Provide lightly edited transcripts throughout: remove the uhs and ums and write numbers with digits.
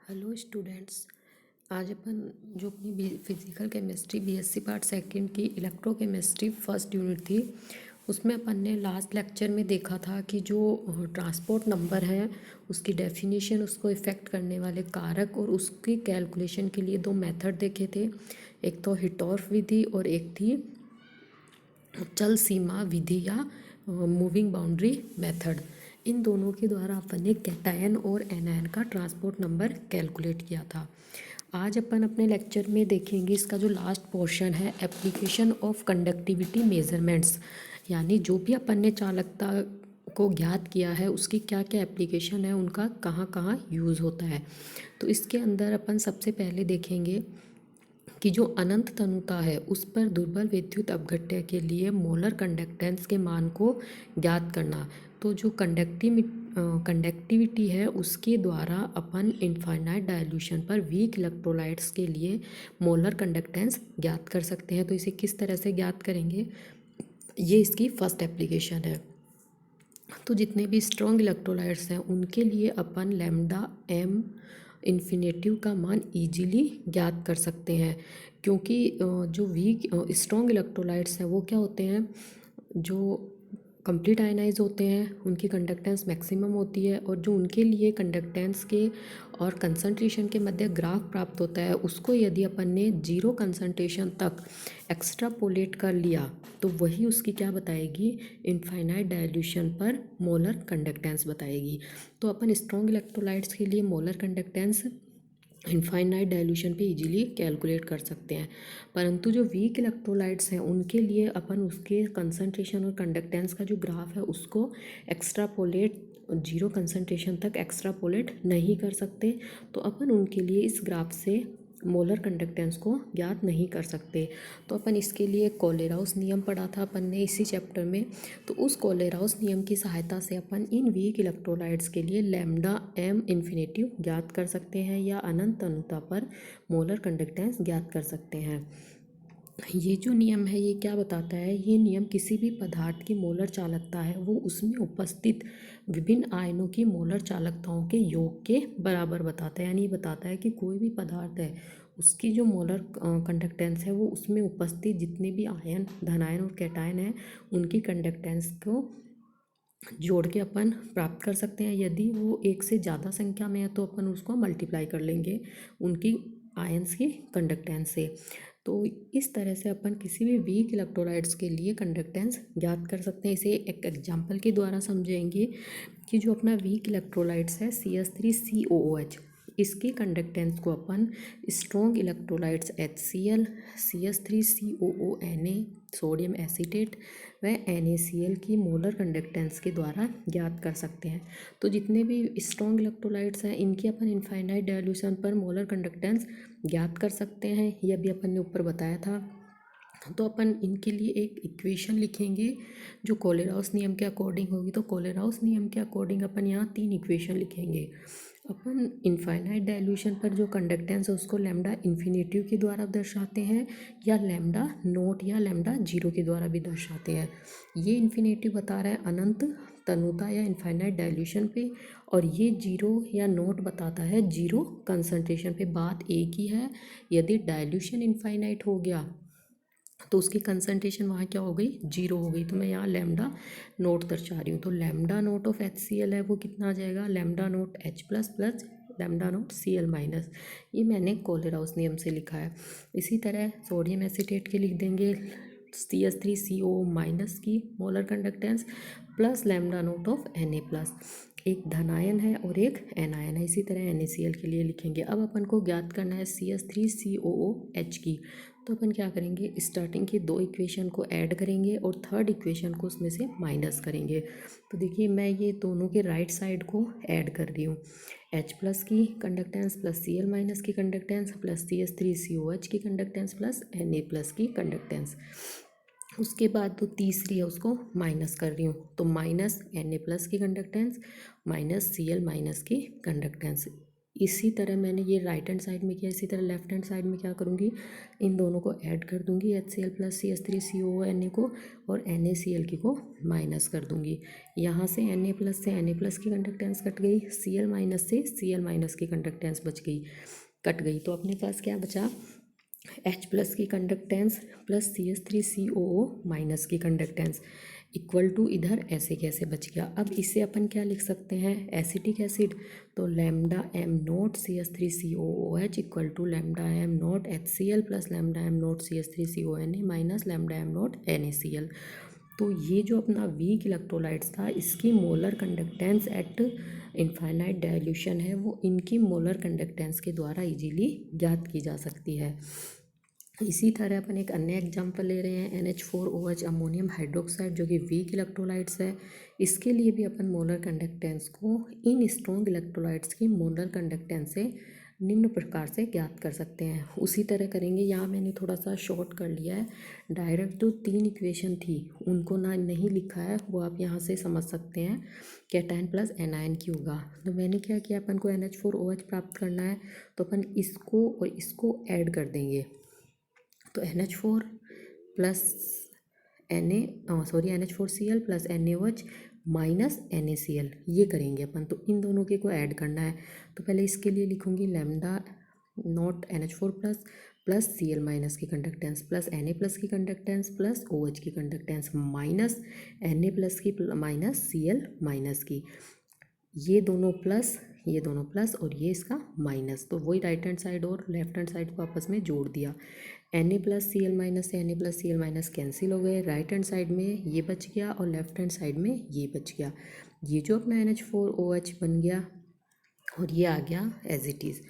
Hello students. आज अपन जो अपनी physical chemistry BSc part second की इलेक्ट्रोकेमिस्ट्री फर्स्ट यूनिट थी, उसमें अपन ने लास्ट लेक्चर में देखा था कि जो ट्रांसपोर्ट नंबर है उसकी डेफिनेशन, उसको इफ़ेक्ट करने वाले कारक और उसकी कैलकुलेशन के लिए दो मेथड देखे थे। एक तो हिटॉर्फ विधि और एक थी चल सीमा विधि या मूविंग बाउंड्री मेथड। इन दोनों के द्वारा अपन ने कैटायन और एनायन का ट्रांसपोर्ट नंबर कैलकुलेट किया था। आज अपन अपने लेक्चर में देखेंगे इसका जो लास्ट पोर्शन है, एप्लीकेशन ऑफ कंडक्टिविटी मेजरमेंट्स, यानी जो भी अपन ने चालकता को ज्ञात किया है उसकी क्या क्या एप्लीकेशन है, उनका कहाँ कहाँ यूज़ होता है। तो इसके अंदर अपन सबसे पहले देखेंगे कि जो अनंत तनुता है उस पर दुर्बल विद्युत अपघट्य के लिए मोलर कंडक्टेंस के मान को ज्ञात करना। तो जो कंडक्टिविटी है उसके द्वारा अपन इनफाइनाइट डायल्यूशन पर वीक इलेक्ट्रोलाइट्स के लिए मोलर कंडक्टेंस ज्ञात कर सकते हैं। तो इसे किस तरह से ज्ञात करेंगे, ये इसकी फर्स्ट एप्लीकेशन है। तो जितने भी स्ट्रॉन्ग इलेक्ट्रोलाइट्स हैं उनके लिए अपन लैम्डा एम इन्फिनेटिव का मान इजीली ज्ञात कर सकते हैं, क्योंकि जो वीक स्ट्रॉन्ग इलेक्ट्रोलाइट्स हैं वो क्या होते हैं, जो कंप्लीट आयनाइज होते हैं उनकी कंडक्टेंस मैक्सिमम होती है, और जो उनके लिए कंडक्टेंस के और कंसंट्रेशन के मध्य ग्राफ प्राप्त होता है उसको यदि अपन ने जीरो कंसंट्रेशन तक एक्स्ट्रापोलेट कर लिया तो वही उसकी क्या बताएगी, इनफाइनाइट डायल्यूशन पर मोलर कंडक्टेंस बताएगी। तो अपन स्ट्रॉन्ग इलेक्ट्रोलाइट्स के लिए मोलर कंडक्टेंस इनफाइनाइट डायल्यूशन पे इजीली कैलकुलेट कर सकते हैं, परंतु जो वीक इलेक्ट्रोलाइट्स हैं उनके लिए अपन उसके कंसंट्रेशन और कंडक्टेंस का जो ग्राफ है उसको एक्स्ट्रापोलेट, जीरो कंसंट्रेशन तक एक्स्ट्रापोलेट नहीं कर सकते। तो अपन उनके लिए इस ग्राफ से मोलर कंडक्टेंस को ज्ञात नहीं कर सकते। तो अपन इसके लिए कोलेराउस नियम पढ़ा था अपन ने इसी चैप्टर में। तो उस कोलेराउस नियम की सहायता से अपन इन वीक इलेक्ट्रोलाइट्स के लिए लैम्डा एम इन्फिनेटिव ज्ञात कर सकते हैं या अनंत तनुता पर मोलर कंडक्टेंस ज्ञात कर सकते हैं। ये जो नियम है ये क्या बताता है, ये नियम किसी भी पदार्थ की मोलर चालकता है वो उसमें उपस्थित विभिन्न आयनों की मोलर चालकताओं के योग के बराबर बताता है। यानी ये बताता है कि कोई भी पदार्थ है उसकी जो मोलर कंडक्टेंस है वो उसमें उपस्थित जितने भी आयन, धनायन और कैटायन हैं उनकी कंडक्टेंस को जोड़ के अपन प्राप्त कर सकते हैं। यदि वो एक से ज़्यादा संख्या में है तो अपन उसको मल्टीप्लाई कर लेंगे उनकी आयंस की कंडक्टेंस से। तो इस तरह से अपन किसी भी वीक इलेक्ट्रोलाइट्स के लिए कंडक्टेंस ज्ञात कर सकते हैं। इसे एक एग्जांपल के द्वारा समझेंगे कि जो अपना वीक इलेक्ट्रोलाइट्स है CH3COOH, इसके कंडक्टेंस को अपन strong electrolytes HCl, CH3COONA, sodium acetate व NaCl की मोलर कंडक्टेंस के द्वारा ज्ञात कर सकते हैं। तो जितने भी स्ट्रॉन्ग इलेक्ट्रोलाइट्स हैं इनकी अपन इनफाइनाइट डायल्यूशन पर मोलर कंडक्टेंस ज्ञात कर सकते हैं, यह भी अपन ने ऊपर बताया था। तो अपन इनके लिए एक इक्वेशन लिखेंगे जो कोलेराउस नियम के अकॉर्डिंग होगी। तो कोलेराउस नियम के अकॉर्डिंग अपन यहाँ 3 इक्वेशन लिखेंगे। अपन इनफाइनाइट डायल्यूशन पर जो कंडक्टेंस है उसको लैम्डा इन्फिनेटिव के द्वारा दर्शाते हैं या लैम्डा नोट या लैम्डा जीरो के द्वारा भी दर्शाते हैं। ये इन्फिनेटिव बता रहा है अनंत तनुता या इनफाइनाइट डायल्यूशन पे, और ये जीरो या नोट बताता है जीरो कंसंट्रेशन पे। बात एक ही है, यदि डायल्यूशन इनफाइनाइट हो गया तो उसकी कंसंट्रेशन वहाँ क्या हो गई, जीरो हो गई। तो मैं यहाँ लैम्डा नोट दर्शा रही हूँ। तो लैम्डा नोट ऑफ HCl है वो कितना आ जाएगा, lambda note H plus plus lambda note Cl minus. ये मैंने कोलेराउस नियम से लिखा है। इसी तरह सोडियम एसीटेट के लिख देंगे CH3CO माइनस की molar conductance plus lambda note of Na plus. एक धनायन है और एक एनायन है। इसी तरह NaCl के लिए लिखेंगे। अब अपन को ज्ञात करना है CH3COOH की। तो अपन क्या करेंगे, स्टार्टिंग की 2 इक्वेशन को ऐड करेंगे और थर्ड इक्वेशन को उसमें से माइनस करेंगे। तो देखिए मैं ये दोनों के राइट साइड को ऐड कर रही हूँ। H प्लस की कंडक्टेंस प्लस Cl माइनस की कंडक्टेंस प्लस CH3COH की कंडक्टेंस प्लस Na प्लस की कंडक्टेंस। उसके बाद तो तीसरी है उसको माइनस कर रही हूँ। तो माइनस Na प्लस की कंडक्टेंस माइनस Cl माइनस की कंडक्टेंस। इसी तरह मैंने ये राइट हैंड साइड में किया, इसी तरह लेफ्ट हैंड साइड में क्या करूँगी, इन दोनों को ऐड कर दूँगी, HCl प्लस CH3COO Na को, और NaCl की को माइनस कर दूँगी। यहाँ से Na प्लस से Na प्लस की कंडक्टेंस कट गई, Cl माइनस से Cl माइनस की कंडक्टेंस कट गई। तो अपने पास क्या बचा, H प्लस की कंडक्टेंस प्लस CH3COO माइनस की कंडक्टेंस इक्वल टू, इधर ऐसे कैसे बच गया। अब इसे अपन क्या लिख सकते हैं, एसिटिक एसिड, तो lambda M naught CH3COOH equal to lambda M naught HCl plus lambda M naught CH3CONa minus lambda M naught NaCl। तो ये जो अपना वीक इलेक्ट्रोलाइट्स था, इसकी molar conductance at infinite dilution है, वो इनकी मोलर कंडक्टेंस के द्वारा इजीली ज्ञात की जा सकती है। इसी तरह अपन एक अन्य एग्जांपल ले रहे हैं, NH4OH अमोनियम हाइड्रोक्साइड, जो कि वीक इलेक्ट्रोलाइट्स है। इसके लिए भी अपन मोलर कंडक्टेंस को इन स्ट्रॉन्ग इलेक्ट्रोलाइट्स की मोलर कंडक्टेंस से निम्न प्रकार से ज्ञात कर सकते हैं। उसी तरह करेंगे, यहाँ मैंने थोड़ा सा शॉर्ट कर लिया है, डायरेक्ट जो 3 इक्वेशन थी उनको ना नहीं लिखा है, वो आप यहाँ से समझ सकते हैं, कैटायन प्लस एनायन की होगा। तो मैंने क्या किया, अपन को NH4OH प्राप्त करना है, तो अपन इसको और इसको ऐड कर देंगे। तो NH4 plus NH4Cl plus NaOH minus NaCl, ये करेंगे अपन। तो इन दोनों के को ऐड करना है, तो पहले इसके लिए लिखूँगी lambda naught NH4 plus plus Cl minus की कंडक्टेंस प्लस Na प्लस की कंडक्टेंस प्लस OH की कंडक्टेंस माइनस Na प्लस की माइनस Cl माइनस की, ये दोनों प्लस और ये इसका माइनस। तो वही राइट हैंड साइड और लेफ्ट हैंड साइड को आपस में जोड़ दिया। Na प्लस Cl माइनस से Na plus Cl minus cancel हो गए, राइट हैंड साइड में ये बच गया और लेफ्ट हैंड साइड में ये बच गया। ये जो अपना NH4OH बन गया और ये आ गया एज इट इज़।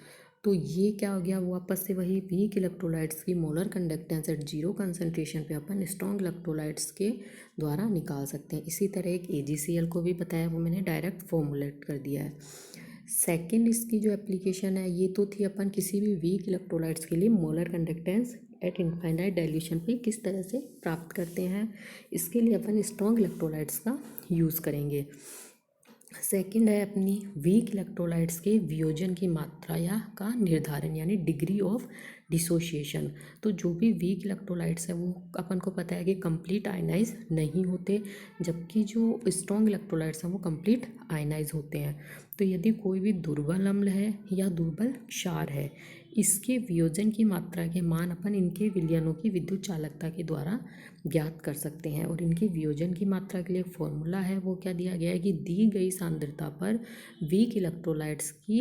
तो ये क्या हो गया, वापस से वही वीक इलेक्ट्रोलाइट्स की molar conductance at zero concentration पे अपन स्ट्रॉन्ग इलेक्ट्रोलाइट्स के द्वारा निकाल सकते हैं। इसी तरह एक AgCl को भी बताया, वो मैंने डायरेक्ट फॉर्मुलेट कर दिया है। सेकेंड इसकी जो एप्लीकेशन है, ये तो थी अपन किसी भी वीक इलेक्ट्रोलाइट्स के लिए molar conductance at infinite dilution पे किस तरह से प्राप्त करते हैं। इसके लिए अपन स्ट्रॉन्ग इलेक्ट्रोलाइट्स का यूज़ करेंगे। सेकंड है अपनी वीक इलेक्ट्रोलाइट्स के वियोजन की मात्रा या का निर्धारण, यानी डिग्री ऑफ डिसोसिएशन। तो जो भी वीक इलेक्ट्रोलाइट्स है वो अपन को पता है कि कंप्लीट आयनाइज नहीं होते, जबकि जो स्ट्रॉन्ग इलेक्ट्रोलाइट्स हैं वो कंप्लीट आयनाइज होते हैं। तो यदि कोई भी दुर्बल अम्ल है या दुर्बल क्षार है, इसके वियोजन की मात्रा के मान अपन इनके विलयनों की विद्युत चालकता के द्वारा ज्ञात कर सकते हैं। और इनकी वियोजन की मात्रा के लिए फॉर्मूला है, वो क्या दिया गया है कि दी गई सांद्रता पर वीक इलेक्ट्रोलाइट्स की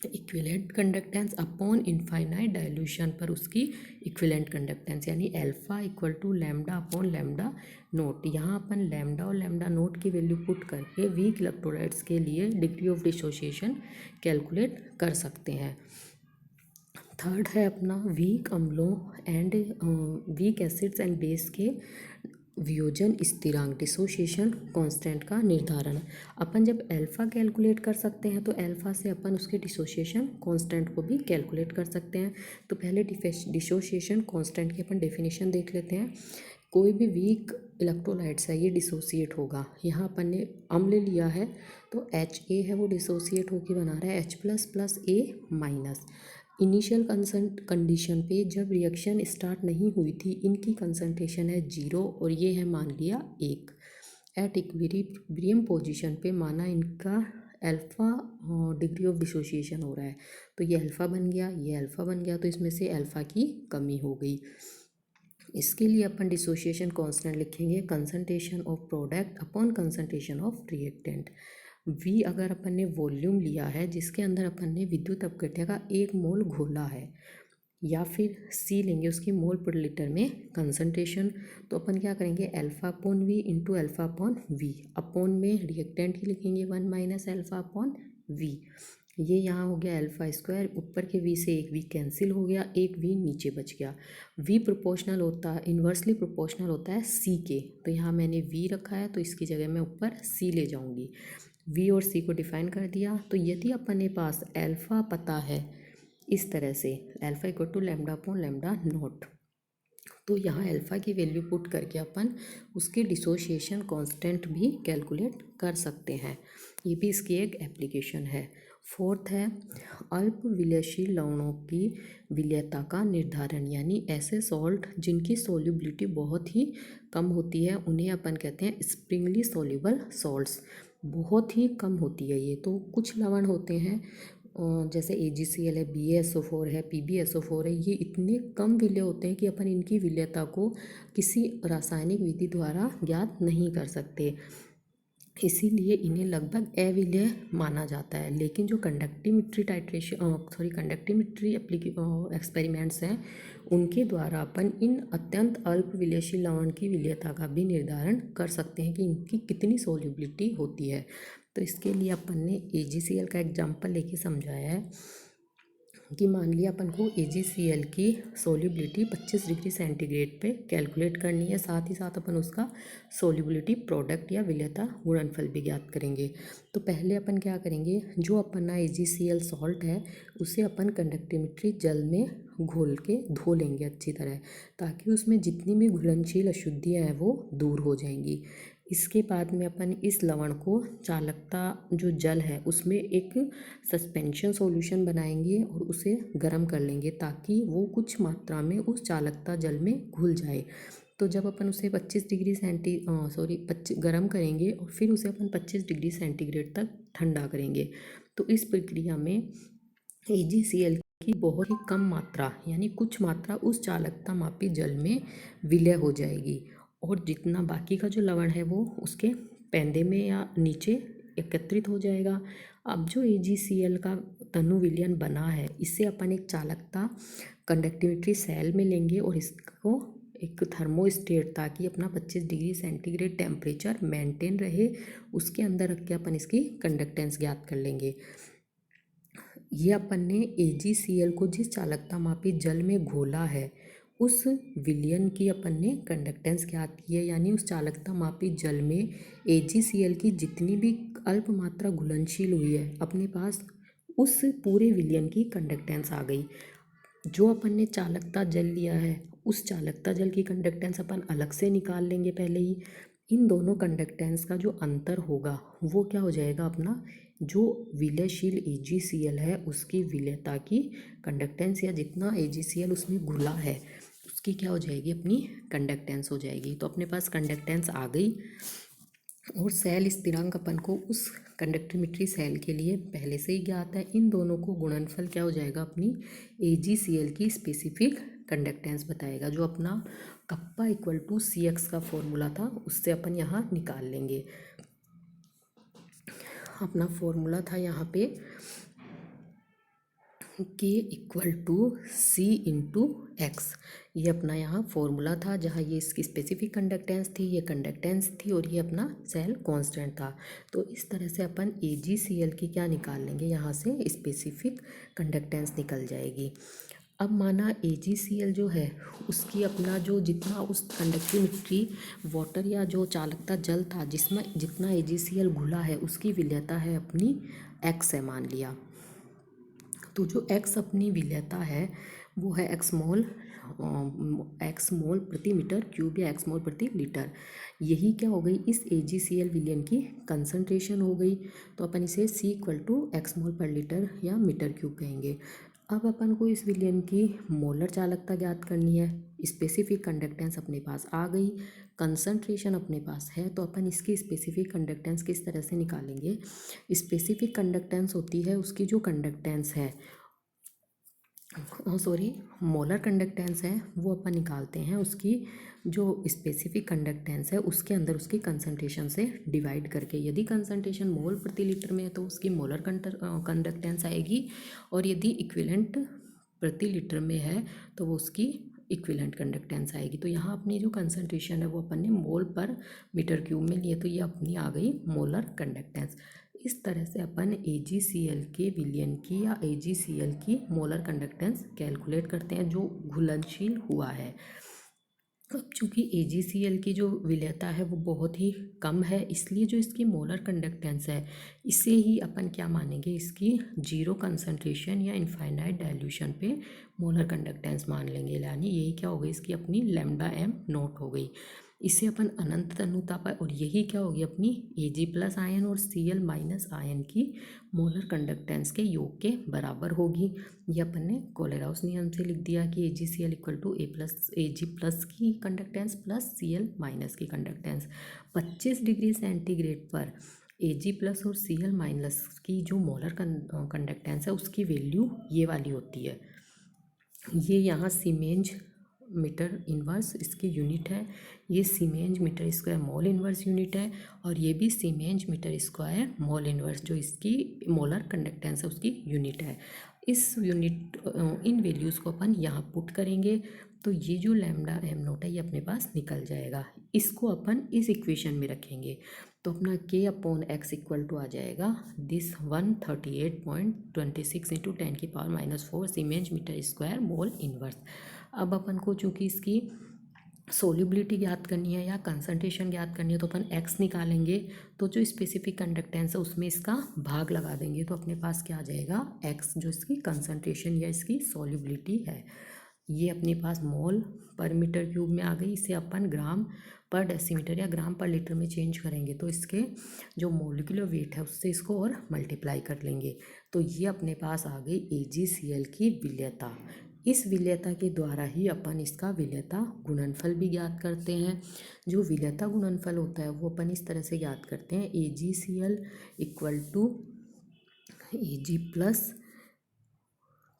equivalent conductance upon infinite dilution पर उसकी इक्विवेलेंट कंडक्टेंस, यानी alpha equal to lambda upon lambda naught. यहाँ अपन लैम्डा और लैम्डा नोट की वैल्यू पुट करके वीक इलेक्ट्रोलाइट्स के लिए डिग्री ऑफ डिसोसिएशन कैलकुलेट कर सकते हैं। थर्ड है अपना वीक अम्लों and weak acids and base के वियोजन स्थिरांक डिसोसिएशन कांस्टेंट का निर्धारण। अपन जब अल्फा कैलकुलेट कर सकते हैं तो अल्फा से अपन उसके डिसोसिएशन कांस्टेंट को भी कैलकुलेट कर सकते हैं। तो पहले डिसोसिएशन कांस्टेंट की अपन डेफिनेशन देख लेते हैं। कोई भी वीक इलेक्ट्रोलाइट्स है ये डिसोसिएट होगा। यहाँ अपन ने अम्ल लिया है तो HA है वो डिसोसिएट होकर बना रहा है H plus plus A minus. Initial condition पे जब रिएक्शन स्टार्ट नहीं हुई थी, इनकी कंसंट्रेशन है 0 और ये है मान लिया 1। एट इक्विलिब्रियम पोजीशन पे माना इनका अल्फ़ा डिग्री ऑफ डिसोसिएशन हो रहा है, तो ये अल्फ़ा बन गया, ये अल्फ़ा बन गया, तो इसमें से अल्फ़ा की कमी हो गई। इसके लिए अपन डिसोसिएशन कांस्टेंट लिखेंगे concentration of product upon concentration of reactant. V अगर अपन ने वॉल्यूम लिया है जिसके अंदर अपन ने विद्युत अपघट्य का 1 मोल घोला है, या फिर C लेंगे उसकी मोल पर लीटर में कंसंट्रेशन, तो अपन क्या करेंगे alpha upon V into alpha upon V, upon में रिएक्टेंट की लिखेंगे 1 माइनस अल्फ़ा अपॉन V। ये यहाँ हो गया अल्फ़ा स्क्वायर, ऊपर के V से एक V कैंसिल हो गया, एक V नीचे बच गया। V प्रोपोर्शनल होता है, इन्वर्सली प्रोपोर्शनल होता है C के, तो यहाँ मैंने V रखा है तो इसकी जगह मैं ऊपर C ले जाऊँगी। V और C को डिफाइन कर दिया। तो यदि अपने पास अल्फ़ा पता है इस तरह से, alpha equal to lambda upon lambda naught, तो यहाँ अल्फ़ा की वैल्यू पुट करके अपन उसकी डिसोसिएशन कांस्टेंट भी कैलकुलेट कर सकते हैं। ये भी इसकी एक एप्लीकेशन है। फोर्थ है अल्प विलयशील लवणों की विलयता का निर्धारण, यानी ऐसे सॉल्ट जिनकी सोल्युबिलिटी बहुत ही कम होती है उन्हें अपन कहते हैं स्प्रिंगली सोल्यूबल सॉल्ट्स। बहुत ही कम होती है ये। तो कुछ लवण होते हैं जैसे AgCl है, BaSO4 है, PbSO4 है, ये इतने कम विलय होते हैं कि अपन इनकी विलयता को किसी रासायनिक विधि द्वारा ज्ञात नहीं कर सकते, इसीलिए इन्हें लगभग अविलय माना जाता है। लेकिन जो कंडक्टिविटी कंडक्टिविटी एक्सपेरिमेंट्स हैं उनके द्वारा अपन इन अत्यंत अल्प विलयशील लवण की विलयता का भी निर्धारण कर सकते हैं कि इनकी कितनी सोल्युबिलिटी होती है। तो इसके लिए अपन ने AgCl का एग्जाम्पल लेके समझाया है कि मान लिया अपन को AgCl की सोल्युबिलिटी 25 डिग्री सेंटीग्रेड पे कैलकुलेट करनी है, साथ ही साथ अपन उसका सोल्युबिलिटी प्रोडक्ट या विलयता गुणनफल भी ज्ञात करेंगे। तो पहले अपन क्या करेंगे, जो अपना AgCl सॉल्ट है उसे अपन कंडक्टिविटी जल में घोल के धो लेंगे अच्छी तरह, ताकि उसमें जितनी भी घुलनशील अशुद्धियाँ हैं वो दूर हो जाएंगी। इसके बाद में अपन इस लवण को चालकता जो जल है उसमें एक सस्पेंशन सॉल्यूशन बनाएंगे और उसे गर्म कर लेंगे ताकि वो कुछ मात्रा में उस चालकता जल में घुल जाए। तो जब अपन उसे 25 डिग्री गर्म करेंगे और फिर उसे अपन 25 डिग्री सेंटीग्रेड तक ठंडा करेंगे, तो इस प्रक्रिया में AgCl की बहुत ही कम मात्रा यानी कुछ मात्रा उस चालकता मापी जल में विलय हो जाएगी और जितना बाकी का जो लवण है वो उसके पैंदे में या नीचे एकत्रित हो जाएगा। अब जो AgCl का तनु विलयन बना है इससे अपन एक चालकता कंडक्टिविटी सेल में लेंगे और इसको एक थर्मोस्टेट, ताकि अपना 25 डिग्री सेंटीग्रेड टेम्परेचर मेंटेन रहे, उसके अंदर रख के अपन इसकी कंडक्टेंस ज्ञात कर लेंगे। ये अपन ने AgCl को जिस चालकता मापी जल में घोला है उस विलयन की अपन ने कंडक्टेंस ज्ञात की है, यानी उस चालकता मापी जल में AgCl की जितनी भी अल्प मात्रा घुलनशील हुई है अपने पास उस पूरे विलयन की कंडक्टेंस आ गई। जो अपन ने चालकता जल लिया है उस चालकता जल की कंडक्टेंस अपन अलग से निकाल लेंगे पहले ही। इन दोनों कंडक्टेंस का जो अंतर होगा वो क्या हो जाएगा, अपना जो विलयशील AgCl है उसकी विलयता की कंडक्टेंस या जितना AgCl उसमें घुला है उसकी क्या हो जाएगी, अपनी कंडक्टेंस हो जाएगी। तो अपने पास कंडक्टेंस आ गई और सेल स्थिरांक अपन को उस कंडक्टिविटी सेल के लिए पहले से ही ज्ञात है। इन दोनों को गुणनफल क्या हो जाएगा, अपनी AgCl की स्पेसिफिक कंडक्टेंस बताएगा, जो अपना कप्पा = Cx का फॉर्मूला था उससे अपन यहाँ निकाल लेंगे। अपना फॉर्मूला था यहाँ पे K = C × x, ये अपना यहाँ फॉर्मूला था जहाँ ये इसकी स्पेसिफिक कंडक्टेंस थी, ये कंडक्टेंस थी और ये अपना सेल कांस्टेंट था। तो इस तरह से अपन AgCl की क्या निकाल लेंगे, यहाँ से स्पेसिफिक कंडक्टेंस निकल जाएगी। अब माना AgCl जो है उसकी अपना जो जितना उस कंडक्टिविटी वाटर या जो चालकता जल था जिसमें जितना AgCl घुला है उसकी विलयता है अपनी x है मान लिया। तो जो x अपनी विलयता है वो है x मोल प्रति मीटर क्यूब या x मोल प्रति लीटर। यही क्या हो गई, इस AgCl विलयन की कंसंट्रेशन हो गई। तो अपन इसे C = x मोल पर लीटर या मीटर क्यूब कहेंगे। अब अपन को इस विलयन की मोलर चालकता ज्ञात करनी है। स्पेसिफिक कंडक्टेंस अपने पास आ गई, कंसंट्रेशन अपने पास है, तो अपन इसकी स्पेसिफिक कंडक्टेंस किस तरह से निकालेंगे। स्पेसिफिक कंडक्टेंस होती है उसकी जो कंडक्टेंस है मोलर कंडक्टेंस है वो अपन निकालते हैं उसकी जो स्पेसिफिक कंडक्टेंस है उसके अंदर उसकी कंसंट्रेशन से डिवाइड करके। यदि कंसंट्रेशन मोल प्रति लीटर में है तो उसकी मोलर कंडक्टेंस आएगी, और यदि इक्विवेलेंट प्रति लीटर में है तो वो उसकी इक्विवेलेंट कंडक्टेंस आएगी। तो यहाँ अपनी जो कंसंट्रेशन है वो अपन ने मोल पर मीटर क्यूब में लिए, तो ये अपनी आ गई मोलर कंडक्टेंस। इस तरह से अपन AgCl के विलयन की या AgCl की मोलर कंडक्टेंस कैलकुलेट करते हैं जो घुलनशील हुआ है। अब चूँकि AgCl की जो विलयता है वो बहुत ही कम है, इसलिए जो इसकी मोलर कंडक्टेंस है इसे ही अपन क्या मानेंगे, इसकी जीरो कंसंट्रेशन या इनफाइनाइट डाइल्यूशन पे मोलर कंडक्टेंस मान लेंगे। यानी यही क्या हो गई, इसकी अपनी λm0 हो गई। इसे अपन अनंत तनुता पर, और यही क्या होगी अपनी Ag प्लस आयन और Cl माइनस आयन की मोलर कंडक्टेंस के योग के बराबर होगी। ये अपन ने कोलेराउस नियम से लिख दिया कि AgCl equal to Ag plus की कंडक्टेंस प्लस Cl माइनस की कंडक्टेंस। 25 डिग्री सेंटीग्रेड पर Ag प्लस और Cl माइनस की जो मोलर कंडक्टेंस है उसकी वैल्यू ये वाली होती है। ये यहाँ सीमेंज मीटर इन्वर्स इसकी यूनिट है, ये siemens metre square mole inverse unit है, और ये भी siemens metre square mole inverse जो इसकी मोलर कंडक्टेंस है उसकी यूनिट है। इस यूनिट इन वैल्यूज़ को अपन यहाँ पुट करेंगे तो ये जो लैम्डा एम नोट है ये अपने पास निकल जाएगा। इसको अपन इस इक्वेशन में रखेंगे तो अपना k upon X equal to आ जाएगा this 138.26 into 10⁻⁻4 siemens metre square mole inverse. अब अपन को चूँकि इसकी सोल्यूबिलिटी ज्ञात करनी है या कंसंट्रेशन ज्ञात करनी है तो अपन x निकालेंगे, तो जो स्पेसिफिक कंडक्टेंस है उसमें इसका भाग लगा देंगे तो अपने पास क्या आ जाएगा x, जो इसकी कंसंट्रेशन या इसकी सोल्यूबिलिटी है। ये अपने पास मोल पर मीटर क्यूब में आ गई। इसे अपन ग्राम पर डेसीमीटर या ग्राम पर लीटर में चेंज करेंगे तो इसके जो मोलिकुलर वेट है उससे इसको और मल्टीप्लाई कर लेंगे तो ये अपने पास आ गई AgCl की विलेयता। इस विलेयता के द्वारा ही अपन इसका विलेयता गुणनफल भी ज्ञात करते हैं। जो विलेयता गुणनफल होता है वो अपन इस तरह से ज्ञात करते हैं AgCl equal to Ag plus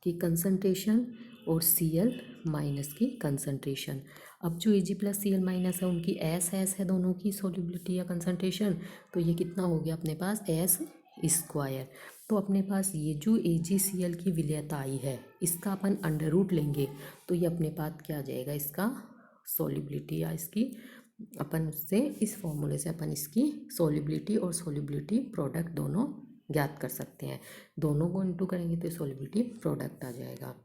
की कंसंट्रेशन और Cl माइनस की कंसंट्रेशन। अब जो Ag प्लस Cl माइनस है उनकी एस है दोनों की सोल्यूबिलिटी या कंसंट्रेशन, तो ये कितना हो गया अपने पास एस स्क्वायर। तो अपने पास ये जो AgCl की विलेयता आई है इसका अपन अंडर रूट लेंगे तो ये अपने पास क्या आ जाएगा इसका सोल्यूबिलिटी या इसकी अपन उससे इस फॉर्मूले से अपन इसकी सोल्यूबिलिटी और सोल्यूबिलिटी प्रोडक्ट दोनों ज्ञात कर सकते हैं। दोनों को इंटू करेंगे तो सोल्यूबिलिटी प्रोडक्ट आ जाएगा।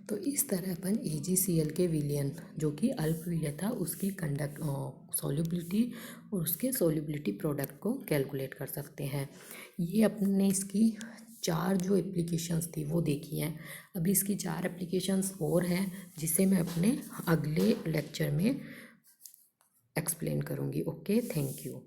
तो इस तरह अपन AgCl के विलयन जो कि अल्प विलय था उसकी सोल्यूबिलिटी और उसके सोल्यूबिलिटी प्रोडक्ट को कैलकुलेट कर सकते हैं। ये अपने इसकी 4 जो एप्लीकेशंस थी वो देखी हैं। अभी इसकी 4 एप्लीकेशंस और हैं जिसे मैं अपने अगले लेक्चर में एक्सप्लेन करूँगी। Okay, thank you.